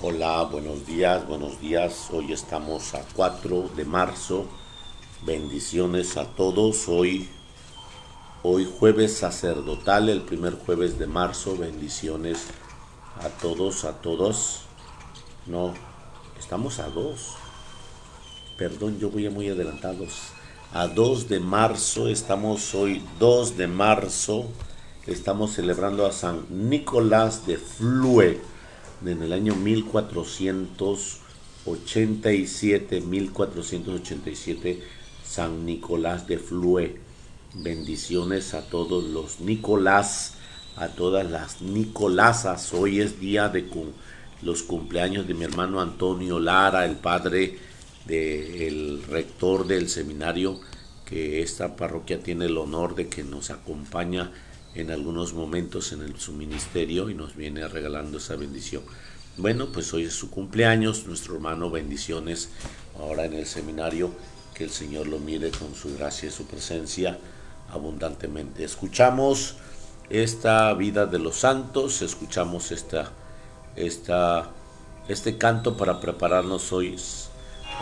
Hola, buenos días, buenos días. Hoy estamos a 4 de marzo. Bendiciones a todos. Hoy jueves sacerdotal, el primer jueves de marzo. Bendiciones a todos, a todos. No, estamos a 2. Perdón, yo voy muy adelantados. A 2 de marzo, estamos hoy 2 de marzo. Estamos celebrando a San Nicolás de Flue en el año 1487, San Nicolás de Flue. Bendiciones a todos los Nicolás, a todas las Nicolásas. Hoy es día de los cumpleaños de mi hermano Antonio Lara, el padre del rector del seminario, que esta parroquia tiene el honor de que nos acompaña en algunos momentos su ministerio y nos viene regalando esa bendición. Bueno, pues hoy es su cumpleaños, nuestro hermano, bendiciones ahora en el seminario, que el Señor lo mire con su gracia y su presencia abundantemente. Escuchamos esta vida de los santos, escuchamos este canto para prepararnos hoy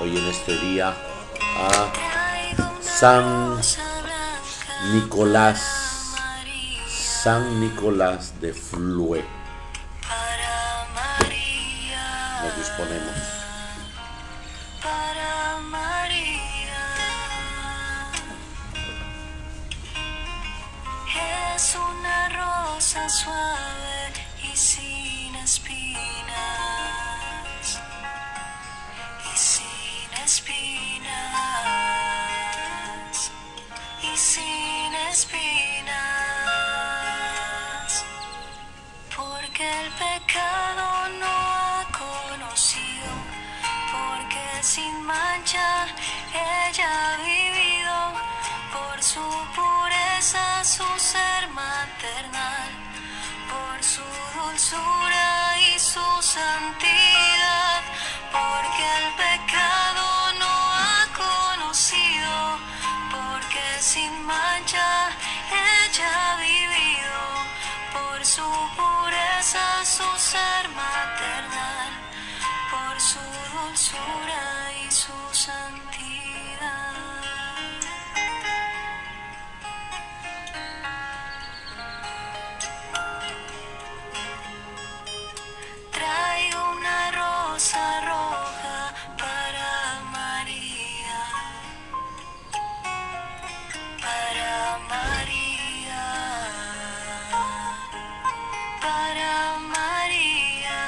en este día a San Nicolás, San Nicolás de Flue. Nos disponemos. Para María es una rosa suave y sin espinas, y sin espinas, y sin espinas, porque el pecado no ha conocido, porque sin mancha ella ha vivido, por su pureza, su ser maternal, por su dulzura y su santidad, porque el pecado no ha conocido, porque sin mancha ella ha vivido, por su pureza, su ser maternal, por su dulzura y su santidad. Traigo una rosa roja para María, para María, para María.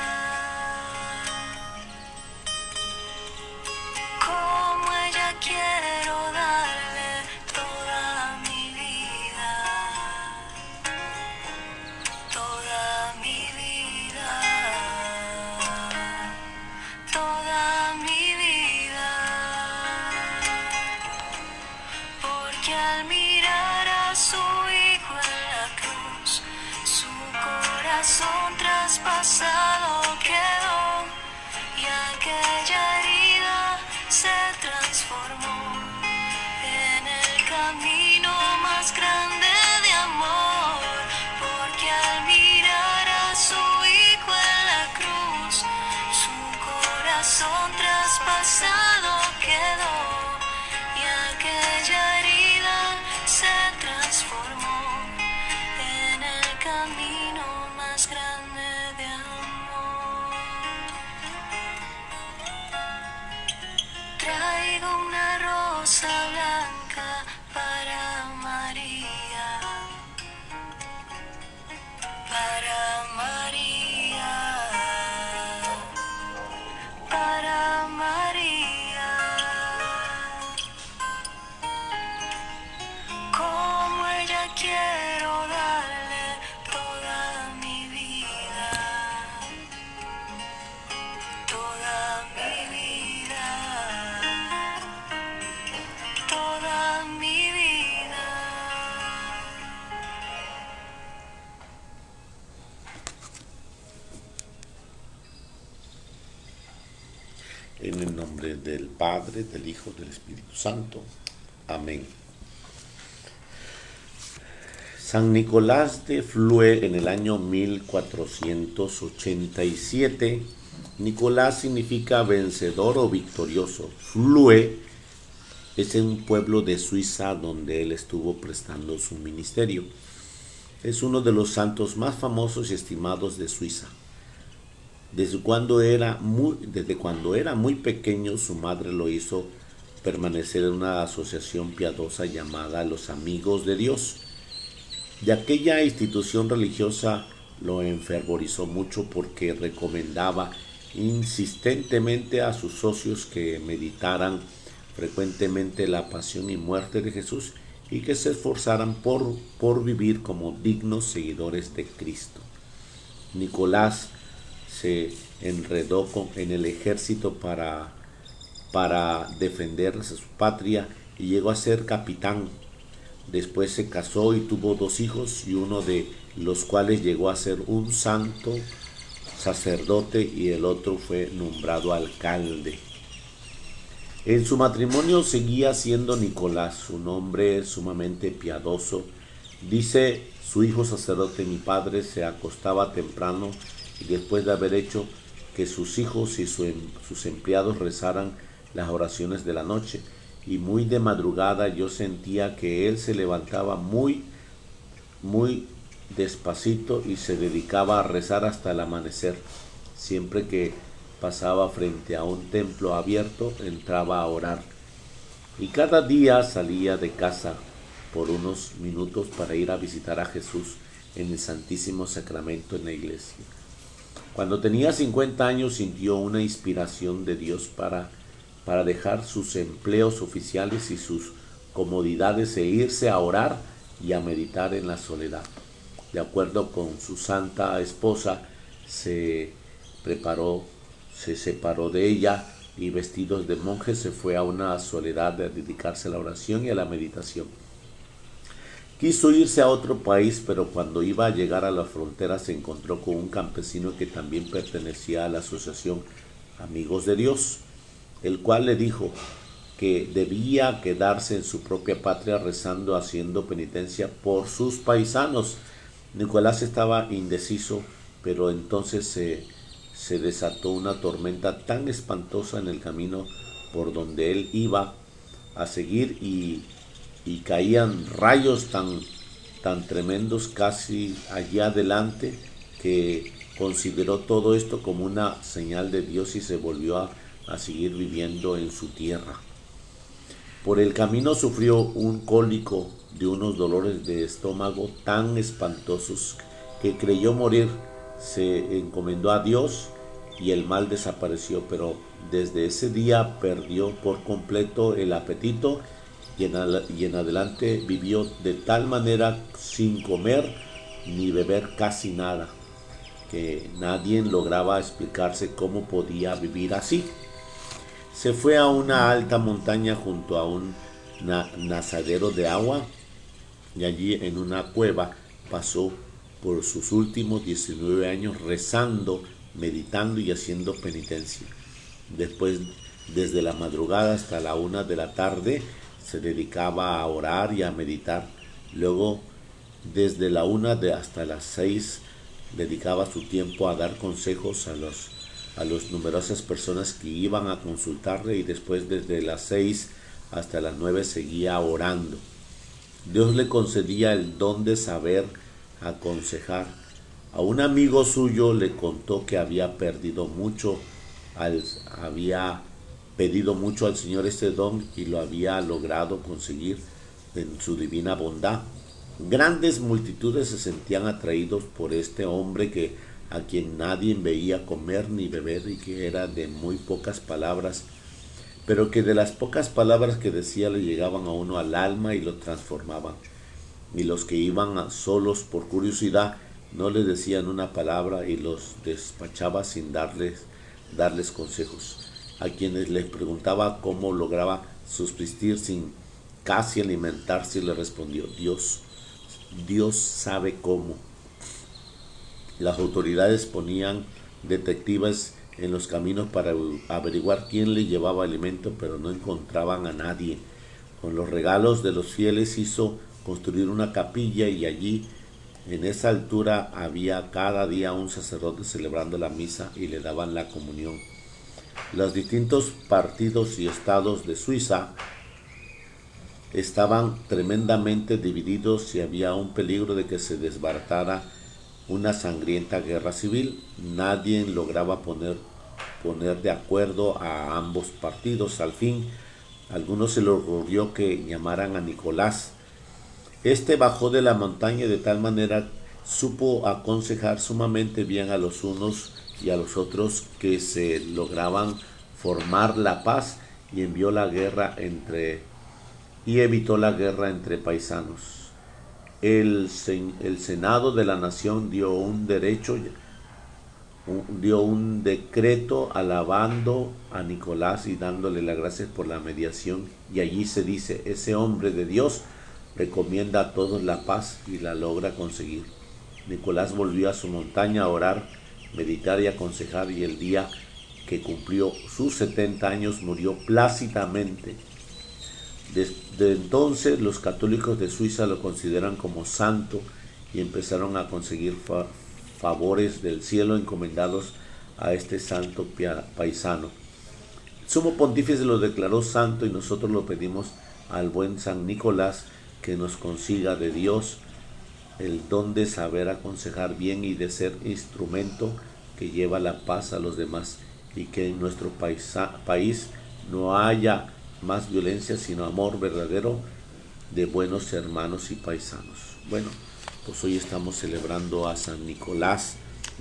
Como ella quiero darle toda mi vida, toda mi vida, toda mi vida. Porque al mirar a su hijo en la cruz, su corazón traspasado quedó, y aquella herida se transformó en el camino más grande de amor. Porque al mirar a su hijo en la cruz, su corazón traspasado quedó, y aquella herida se transformó en el camino más grande de amor. Traigo una rosa blanca para María, para María, para María. Como ella quiero darle toda mi vida, toda mi vida, toda mi vida. En el nombre del Padre, del Hijo, del Espíritu Santo. Amén. San Nicolás de Flue en el año 1487 Nicolás significa vencedor o victorioso. Flue es un pueblo de Suiza donde él estuvo prestando su ministerio. Es uno de los santos más famosos y estimados de Suiza. Desde cuando era muy pequeño, su madre lo hizo permanecer en una asociación piadosa llamada Los Amigos de Dios. De aquella institución religiosa lo enfervorizó mucho porque recomendaba insistentemente a sus socios que meditaran frecuentemente la pasión y muerte de Jesús y que se esforzaran por vivir como dignos seguidores de Cristo. Nicolás se enredó en el ejército para defender a su patria y llegó a ser capitán. Después se casó y tuvo 2 hijos, y uno de los cuales llegó a ser un santo sacerdote y el otro fue nombrado alcalde. En su matrimonio seguía siendo Nicolás, un hombre sumamente piadoso. Dice su hijo sacerdote: mi padre se acostaba temprano y después de haber hecho que sus hijos y sus empleados rezaran las oraciones de la noche, y muy de madrugada yo sentía que él se levantaba muy despacito y se dedicaba a rezar hasta el amanecer. Siempre que pasaba frente a un templo abierto, entraba a orar. Y cada día salía de casa por unos minutos para ir a visitar a Jesús en el Santísimo Sacramento en la iglesia. Cuando tenía 50 años sintió una inspiración de Dios para dejar sus empleos oficiales y sus comodidades e irse a orar y a meditar en la soledad. De acuerdo con su santa esposa, se separó de ella y vestidos de monje se fue a una soledad a dedicarse a la oración y a la meditación. Quiso irse a otro país, pero cuando iba a llegar a la frontera se encontró con un campesino que también pertenecía a la asociación Amigos de Dios, el cual le dijo que debía quedarse en su propia patria rezando, haciendo penitencia por sus paisanos. Nicolás estaba indeciso, pero entonces se desató una tormenta tan espantosa en el camino por donde él iba a seguir y caían rayos tan tremendos casi allí adelante, que consideró todo esto como una señal de Dios y se volvió a seguir viviendo en su tierra. Por el camino sufrió un cólico de unos dolores de estómago tan espantosos que creyó morir. Se encomendó a Dios y el mal desapareció, pero desde ese día perdió por completo el apetito y en adelante vivió de tal manera sin comer ni beber casi nada, que nadie lograba explicarse cómo podía vivir así. Se fue a una alta montaña junto a un nazadero de agua y allí en una cueva pasó por sus últimos 19 años rezando, meditando y haciendo penitencia. Después, desde la madrugada hasta la 1 de la tarde, se dedicaba a orar y a meditar. Luego, desde la 1 hasta las 6, dedicaba su tiempo a dar consejos a las numerosas personas que iban a consultarle, y después desde las 6 hasta las 9 seguía orando. Dios le concedía el don de saber aconsejar. A un amigo suyo le contó que había pedido mucho al Señor este don y lo había logrado conseguir en su divina bondad. Grandes multitudes se sentían atraídos por este hombre a quien nadie veía comer ni beber y que era de muy pocas palabras, pero que de las pocas palabras que decía le llegaban a uno al alma y lo transformaban. Y los que iban solos por curiosidad no le decían una palabra y los despachaba sin darles consejos. A quienes les preguntaba cómo lograba subsistir sin casi alimentarse, le respondió: Dios sabe cómo. Las autoridades ponían detectives en los caminos para averiguar quién le llevaba alimento, pero no encontraban a nadie. Con los regalos de los fieles hizo construir una capilla y allí En esa altura había cada día un sacerdote celebrando la misa y le daban la comunión. Los distintos partidos y estados de Suiza estaban tremendamente divididos y había un peligro de que se desbaratara una sangrienta guerra civil. Nadie lograba poner de acuerdo a ambos partidos. Al fin, a algunos se les ocurrió que llamaran a Nicolás. Este bajó de la montaña y de tal manera supo aconsejar sumamente bien a los unos y a los otros que se lograban formar la paz y evitó la guerra entre paisanos. El Senado de la Nación dio un decreto alabando a Nicolás y dándole las gracias por la mediación. Y allí se dice: ese hombre de Dios recomienda a todos la paz y la logra conseguir. Nicolás volvió a su montaña a orar, meditar y aconsejar, y el día que cumplió sus 70 años murió plácidamente. Desde entonces los católicos de Suiza lo consideran como santo y empezaron a conseguir favores del cielo encomendados a este santo paisano. El sumo pontífice lo declaró santo y nosotros lo pedimos al buen San Nicolás que nos consiga de Dios el don de saber aconsejar bien y de ser instrumento que lleva la paz a los demás, y que en nuestro país no haya más violencia sino amor verdadero de buenos hermanos y paisanos. Bueno, pues hoy estamos celebrando a San Nicolás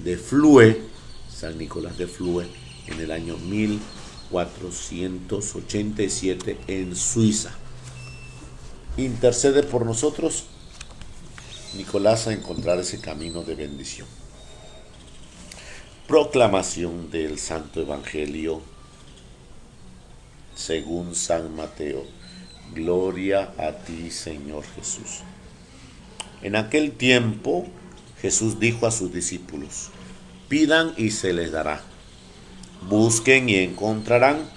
de Flue, en el año 1487 en Suiza. Intercede por nosotros, Nicolás, a encontrar ese camino de bendición. Proclamación del Santo Evangelio según San Mateo. Gloria a ti, Señor Jesús. En aquel tiempo Jesús dijo a sus discípulos: pidan y se les dará, busquen y encontrarán,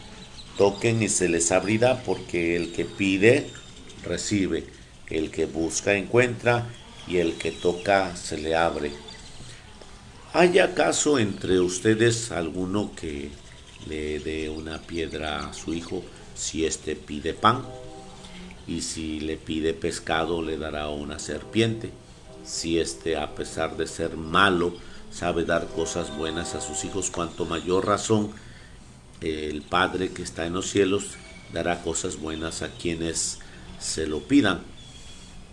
toquen y se les abrirá, porque el que pide recibe, el que busca encuentra, y el que toca se le abre. ¿Hay acaso entre ustedes alguno que le dé una piedra a su hijo si éste pide pan? Y si le pide pescado, le dará una serpiente. Si éste, a pesar de ser malo, sabe dar cosas buenas a sus hijos, cuanto mayor razón el Padre que está en los cielos dará cosas buenas a quienes se lo pidan.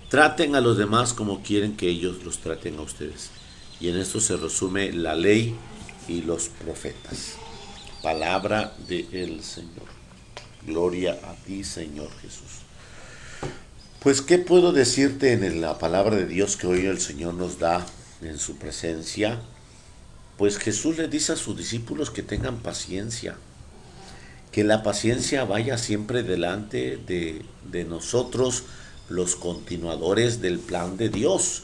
Traten a los demás como quieren que ellos los traten a ustedes. Y en esto se resume la ley y los profetas. Palabra del Señor. Gloria a ti, Señor Jesús. Pues, ¿qué puedo decirte en la palabra de Dios que hoy el Señor nos da en su presencia? Pues Jesús le dice a sus discípulos que tengan paciencia, que la paciencia vaya siempre delante de nosotros, los continuadores del plan de Dios.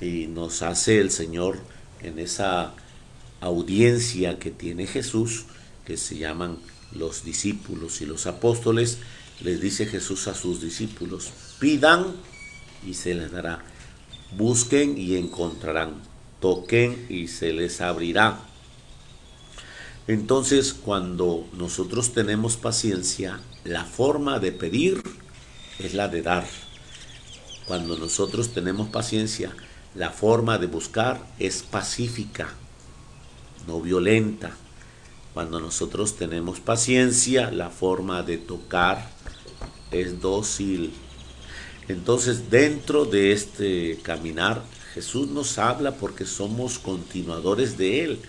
Y nos hace el Señor en esa audiencia que tiene Jesús, que se llaman los discípulos y los apóstoles. Les dice Jesús a sus discípulos: pidan y se les dará, busquen y encontrarán, toquen y se les abrirá. Entonces, cuando nosotros tenemos paciencia, la forma de pedir es la de dar. Cuando nosotros tenemos paciencia, la forma de buscar es pacífica, no violenta. Cuando nosotros tenemos paciencia, la forma de tocar es dócil. Entonces, dentro de este caminar, Jesús nos habla porque somos continuadores de Él.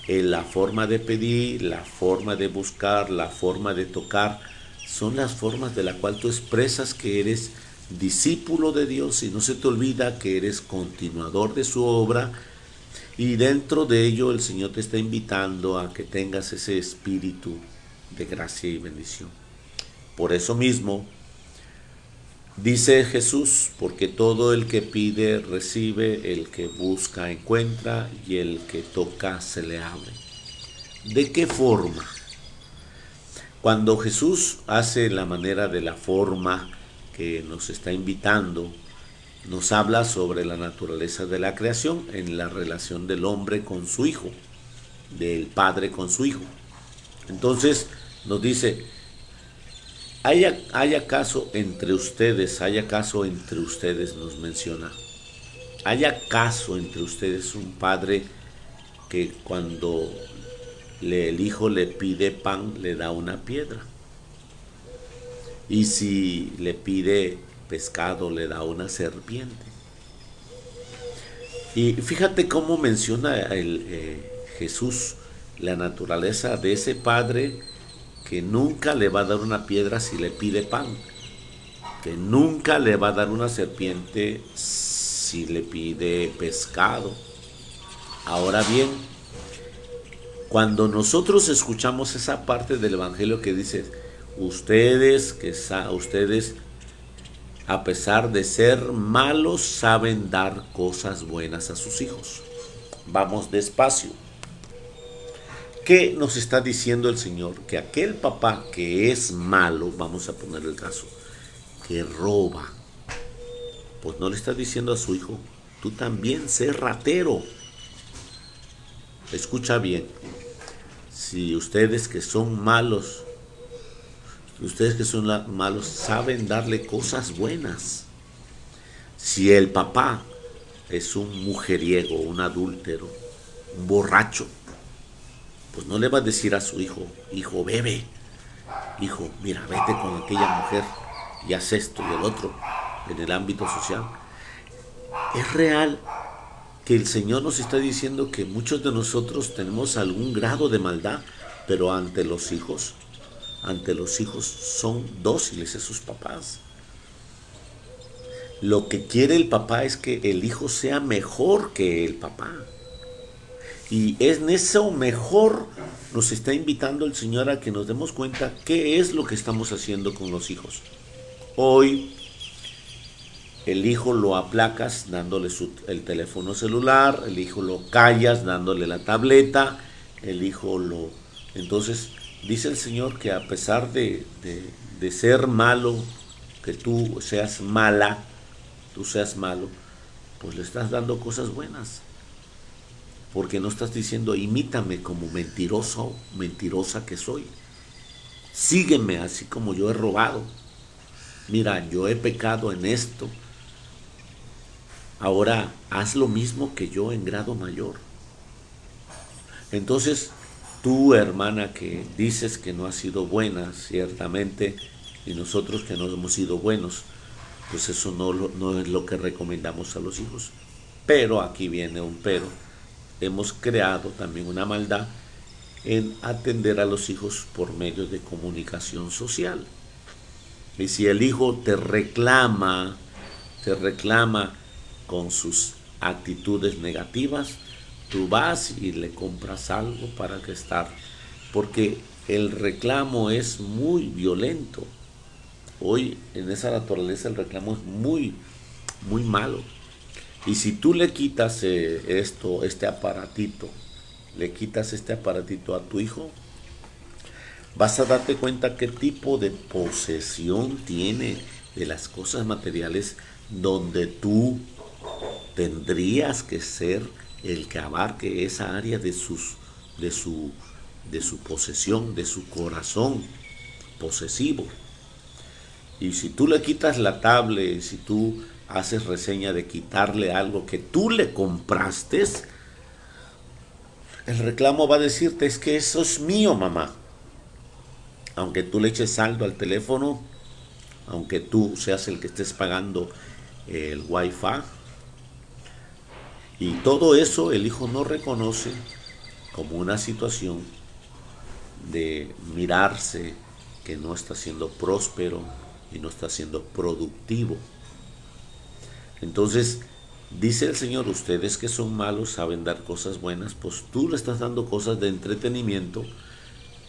La forma de pedir, la forma de buscar, la forma de tocar, son las formas de la cual tú expresas que eres discípulo de Dios y no se te olvida que eres continuador de su obra. Y dentro de ello el Señor te está invitando a que tengas ese espíritu de gracia y bendición. Por eso mismo dice Jesús: porque todo el que pide recibe, el que busca encuentra, y el que toca se le abre. ¿De qué forma? Cuando Jesús hace la manera de la forma que nos está invitando, nos habla sobre la naturaleza de la creación en la relación del hombre con su hijo, del padre con su hijo. Entonces nos dice, ¿hay acaso entre ustedes, nos menciona, hay acaso entre ustedes un padre que cuando el hijo le pide pan le da una piedra? Y si le pide pescado le da una serpiente. Y fíjate cómo menciona Jesús la naturaleza de ese padre que nunca le va a dar una piedra si le pide pan, que nunca le va a dar una serpiente si le pide pescado. Ahora bien, cuando nosotros escuchamos esa parte del Evangelio que dice, ustedes a pesar de ser malos saben dar cosas buenas a sus hijos. Vamos despacio. ¿Qué nos está diciendo el Señor? Que aquel papá que es malo, vamos a poner el caso, que roba, pues no le está diciendo a su hijo, tú también sé ratero. Escucha bien, si ustedes que son malos saben darle cosas buenas. Si el papá es un mujeriego, un adúltero, un borracho, pues no le va a decir a su hijo, hijo, bebe, hijo, mira, vete con aquella mujer y haz esto y el otro en el ámbito social. Es real que el Señor nos está diciendo que muchos de nosotros tenemos algún grado de maldad, pero ante los hijos son dóciles a sus papás. Lo que quiere el papá es que el hijo sea mejor que el papá. Y en eso mejor nos está invitando el Señor a que nos demos cuenta qué es lo que estamos haciendo con los hijos. Hoy el hijo lo aplacas dándole el teléfono celular, el hijo lo callas dándole la tableta, Entonces dice el Señor que a pesar de ser malo, que tú seas malo, pues le estás dando cosas buenas. Porque no estás diciendo, imítame como mentirosa que soy. Sígueme así como yo he robado. Mira, yo he pecado en esto. Ahora haz lo mismo que yo en grado mayor. Entonces, tú, hermana, que dices que no has sido buena, ciertamente, y nosotros que no hemos sido buenos, pues eso no es lo que recomendamos a los hijos. Pero aquí viene un pero. Hemos creado también una maldad en atender a los hijos por medio de comunicación social. Y si el hijo te reclama con sus actitudes negativas, tú vas y le compras algo para que estar, porque el reclamo es muy violento. Hoy en esa naturaleza el reclamo es muy, muy malo. Y si tú le quitas este aparatito a tu hijo, vas a darte cuenta qué tipo de posesión tiene de las cosas materiales, donde tú tendrías que ser el que abarque esa área de su posesión, de su corazón posesivo. Y si tú le quitas la tablet, si tú haces reseña de quitarle algo que tú le compraste, el reclamo va a decirte, es que eso es mío, mamá. Aunque tú le eches saldo al teléfono, aunque tú seas el que estés pagando el wifi, y todo eso el hijo no reconoce como una situación de mirarse que no está siendo próspero y no está siendo productivo. Entonces, dice el Señor, ustedes que son malos saben dar cosas buenas, pues tú le estás dando cosas de entretenimiento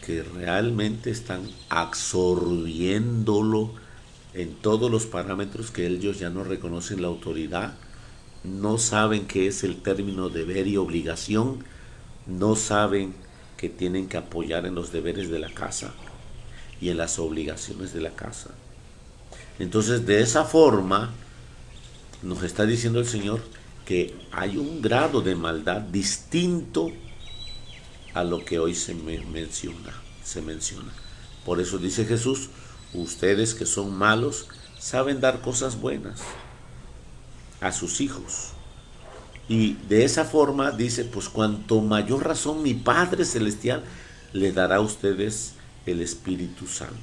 que realmente están absorbiéndolo en todos los parámetros que ellos ya no reconocen la autoridad, no saben qué es el término deber y obligación, no saben que tienen que apoyar en los deberes de la casa y en las obligaciones de la casa. Entonces, de esa forma, nos está diciendo el Señor que hay un grado de maldad distinto a lo que hoy se menciona. Por eso dice Jesús, ustedes que son malos saben dar cosas buenas a sus hijos. Y de esa forma dice, pues cuanto mayor razón mi Padre Celestial le dará a ustedes el Espíritu Santo.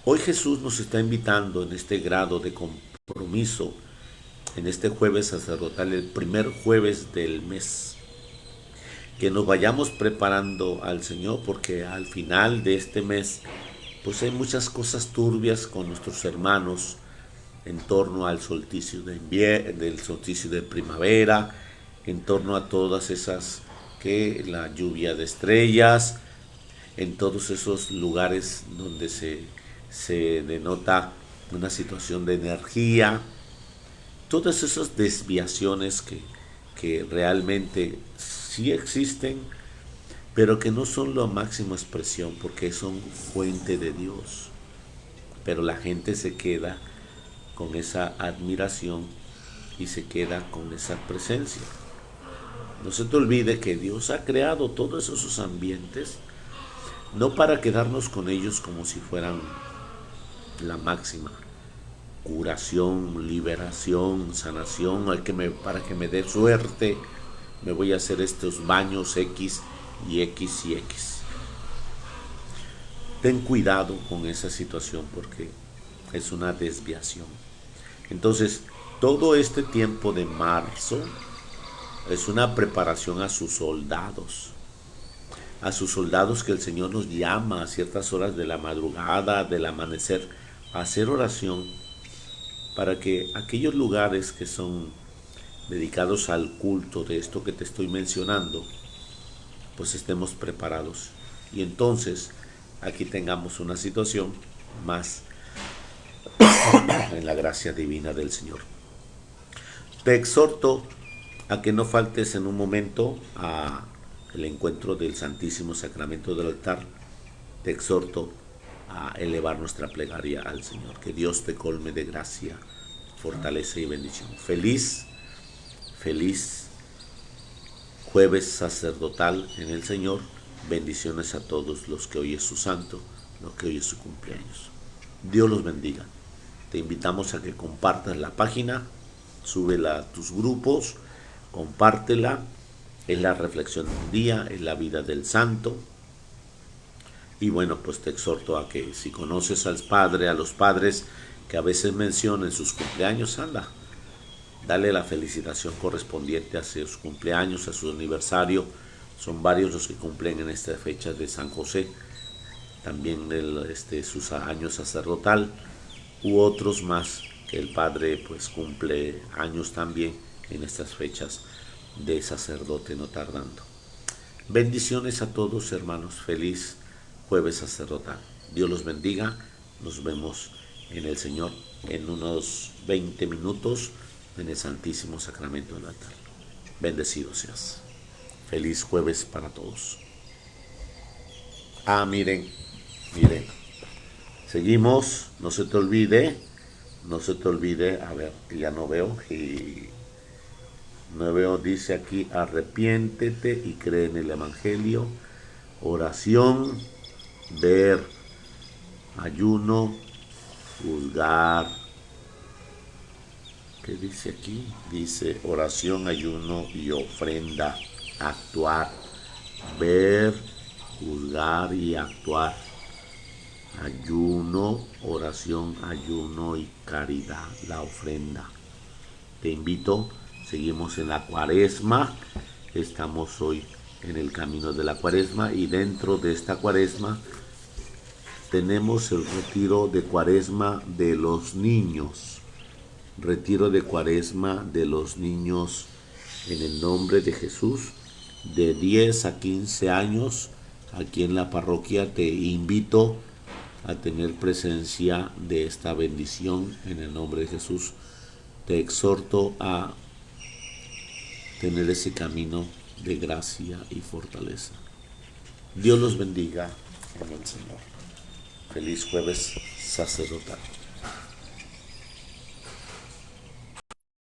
Hoy Jesús nos está invitando en este grado de compromiso, en este jueves sacerdotal, el primer jueves del mes, que nos vayamos preparando al Señor, porque al final de este mes pues hay muchas cosas turbias con nuestros hermanos en torno al solsticio de invierno, del solsticio de primavera, en torno a todas esas, que la lluvia de estrellas, en todos esos lugares donde se denota una situación de energía, todas esas desviaciones que realmente sí existen, pero que no son la máxima expresión porque son fuente de Dios. Pero la gente se queda con esa admiración y se queda con esa presencia. No se te olvide que Dios ha creado todos esos ambientes no para quedarnos con ellos como si fueran la máxima curación, liberación, sanación, para que me dé suerte, me voy a hacer estos baños X y X y X. Ten cuidado con esa situación porque es una desviación. Entonces, todo este tiempo de marzo es una preparación a sus soldados que el Señor nos llama a ciertas horas de la madrugada, del amanecer, a hacer oración para que aquellos lugares que son dedicados al culto de esto que te estoy mencionando, pues estemos preparados. Y entonces aquí tengamos una situación más en la gracia divina del Señor. Te exhorto a que no faltes en un momento a el encuentro del Santísimo Sacramento del altar. Te exhorto a elevar nuestra plegaria al Señor. Que Dios te colme de gracia, fortaleza y bendición. Feliz jueves sacerdotal en el Señor. Bendiciones a todos los que hoy es su santo, los que hoy es su cumpleaños. Dios los bendiga. Te invitamos a que compartas la página, súbela a tus grupos, compártela. Es la reflexión de un día, es la vida del santo. Y bueno, pues te exhorto a que si conoces al padre, a los padres que a veces mencionan sus cumpleaños, anda, dale la felicitación correspondiente a sus cumpleaños, a su aniversario. Son varios los que cumplen en esta fecha de San José, también sus años sacerdotal, u otros más que el padre pues cumple años también en estas fechas de sacerdote no tardando. Bendiciones a todos, hermanos. Feliz jueves sacerdotal. Dios los bendiga. Nos vemos en el Señor en unos 20 minutos en el Santísimo Sacramento del altar. Bendecido seas. Feliz jueves para todos. Miren. Seguimos. No se te olvide. A ver, ya no veo. No veo, dice aquí, arrepiéntete y cree en el Evangelio. Oración, ver, ayuno, juzgar. ¿Qué dice aquí? Dice oración, ayuno y ofrenda. Actuar, ver, juzgar y actuar. Ayuno, oración, ayuno y caridad, la ofrenda. Te invito, seguimos en la Cuaresma, estamos hoy en el camino de la Cuaresma y dentro de esta Cuaresma tenemos el retiro de Cuaresma de los niños. Retiro de Cuaresma de los niños en el nombre de Jesús, de 10 a 15 años. Aquí en la parroquia te invito a tener presencia de esta bendición en el nombre de Jesús. Te exhorto a tener ese camino de gracia y fortaleza. Dios los bendiga en el Señor. Feliz jueves sacerdotal.